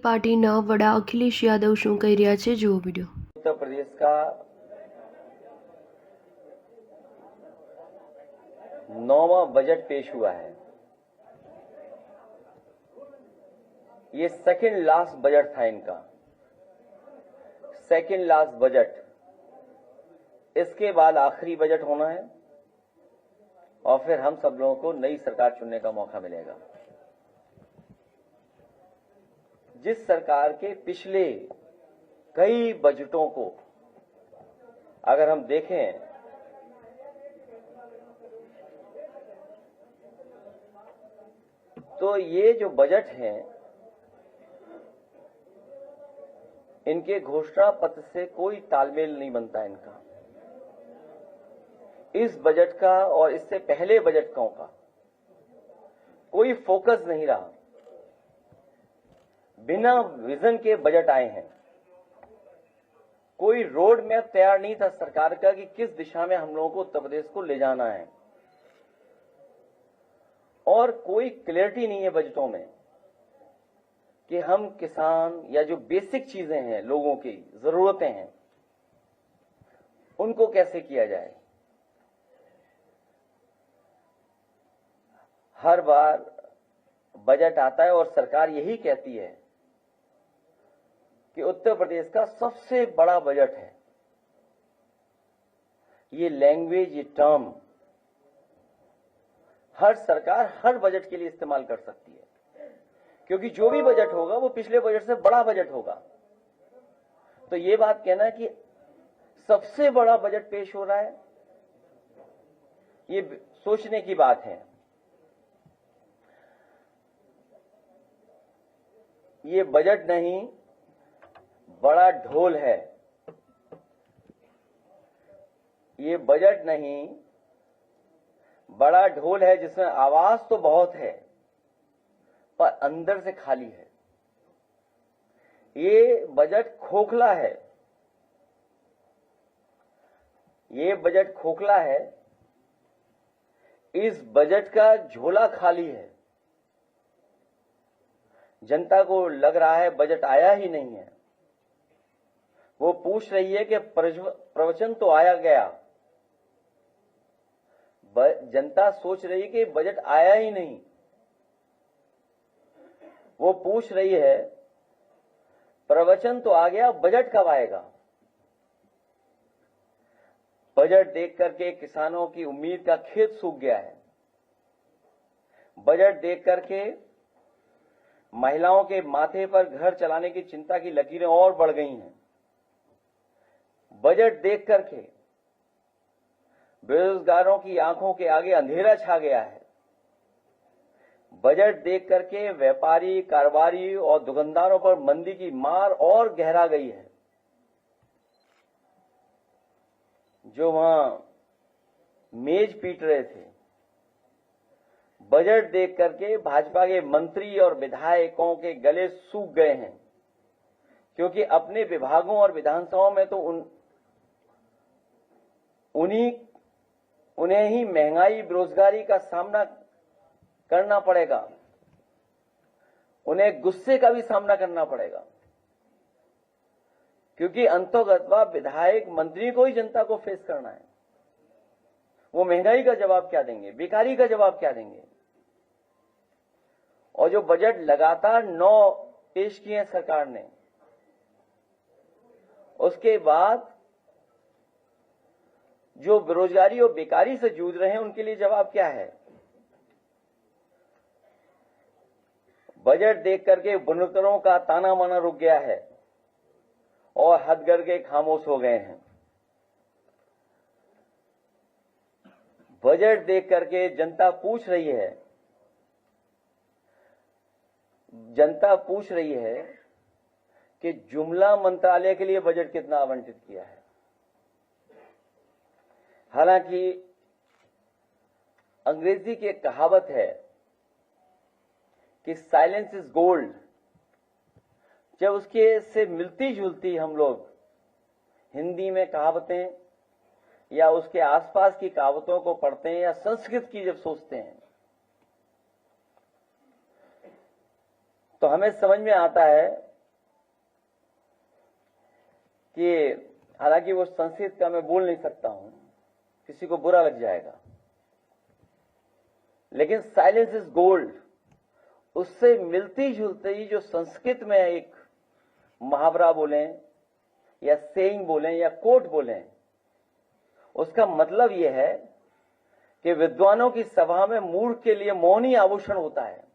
પાર્ટીના વડા અખિલેશ યાદવ શું કહી રહ્યા છે, જુઓ વિડીયો। उत्तर प्रदेश का 9वां बजट पेश हुआ है। ये सेकंड लास्ट बजट था इनका, सेकंड लास्ट बजट। इसके बाद आखिरी बजट होना है और फिर हम सब लोगों को नई सरकार चुनने का मौका मिलेगा। जिस सरकार के पिछले कई बजटों को अगर हम देखें तो ये जो बजट हैं इनके घोषणा पत्र से कोई तालमेल नहीं बनता इनका। इस बजट का और इससे पहले बजटों का कोई फोकस नहीं रहा। बिना विजन के बजट आए हैं। कोई रोड मैप तैयार नहीं था सरकार का कि किस दिशा में हम लोगों को उत्तर प्रदेश को ले जाना है, और कोई क्लैरिटी नहीं है बजटों में कि हम किसान या जो बेसिक चीजें हैं, लोगों की जरूरतें हैं, उनको कैसे किया जाए। हर बार बजट आता है और सरकार यही कहती है कि उत्तर प्रदेश का सबसे बड़ा बजट है। ये लैंग्वेज, ये टर्म हर सरकार हर बजट के लिए इस्तेमाल कर सकती है, क्योंकि जो भी बजट होगा वो पिछले बजट से बड़ा बजट होगा। तो ये बात कहना कि सबसे बड़ा बजट पेश हो रहा है, ये सोचने की बात है। ये बजट नहीं, बड़ा ढोल है। ये बजट नहीं, बड़ा ढोल है जिसमें आवाज तो बहुत है पर अंदर से खाली है। ये बजट खोखला है। ये बजट खोखला है। इस बजट का झोला खाली है। जनता को लग रहा है बजट आया ही नहीं है। वो पूछ रही है कि प्रवचन तो आया गया। जनता सोच रही है कि बजट आया ही नहीं। वो पूछ रही है प्रवचन तो आ गया, बजट कब आएगा। बजट देख करके किसानों की उम्मीद का खेत सूख गया है। बजट देख करके महिलाओं के माथे पर घर चलाने की चिंता की लकीरें और बढ़ गई हैं। बजट देख करके बेरोजगारों की आंखों के आगे अंधेरा छा गया है। बजट देख करके व्यापारी, कारोबारी और दुकानदारों पर मंदी की मार और गहरा गई है। जो वहां मेज पीट रहे थे, बजट देख करके भाजपा के मंत्री और विधायकों के गले सूख गए हैं, क्योंकि अपने विभागों और विधानसभाओं में तो उन्हें ही महंगाई, बेरोजगारी का सामना करना पड़ेगा। उन्हें गुस्से का भी सामना करना पड़ेगा, क्योंकि अंतोगत्वा विधायक, मंत्री को ही जनता को फेस करना है। वो महंगाई का जवाब क्या देंगे, बेकारी का जवाब क्या देंगे। और जो बजट लगातार 9 पेश किए हैं सरकार ने, उसके बाद जो बेरोजगारी और बेकारी से जूझ रहे हैं उनके लिए जवाब क्या है। बजट देख करके बुनकरों का ताना माना रुक गया है और हथकरघे खामोश हो गए हैं। बजट देख करके जनता पूछ रही है कि जुमला मंत्रालय के लिए बजट कितना आवंटित किया है। हालांकि अंग्रेजी की एक कहावत है कि साइलेंस इज गोल्ड। जब उसके से मिलती जुलती हम लोग हिंदी में कहावतें या उसके आसपास की कहावतों को पढ़ते हैं या संस्कृत की जब सोचते हैं, तो हमें समझ में आता है कि हालांकि वो संस्कृत का मैं बोल नहीं सकता हूं, किसी को बुरा लग जाएगा, लेकिन साइलेंस इज गोल्ड उससे मिलती जुलती जो संस्कृत में एक मुहावरा बोलें या सेइंग बोलें या कोट बोलें, उसका मतलब यह है कि विद्वानों की सभा में मूर्ख के लिए मौन ही आभूषण होता है।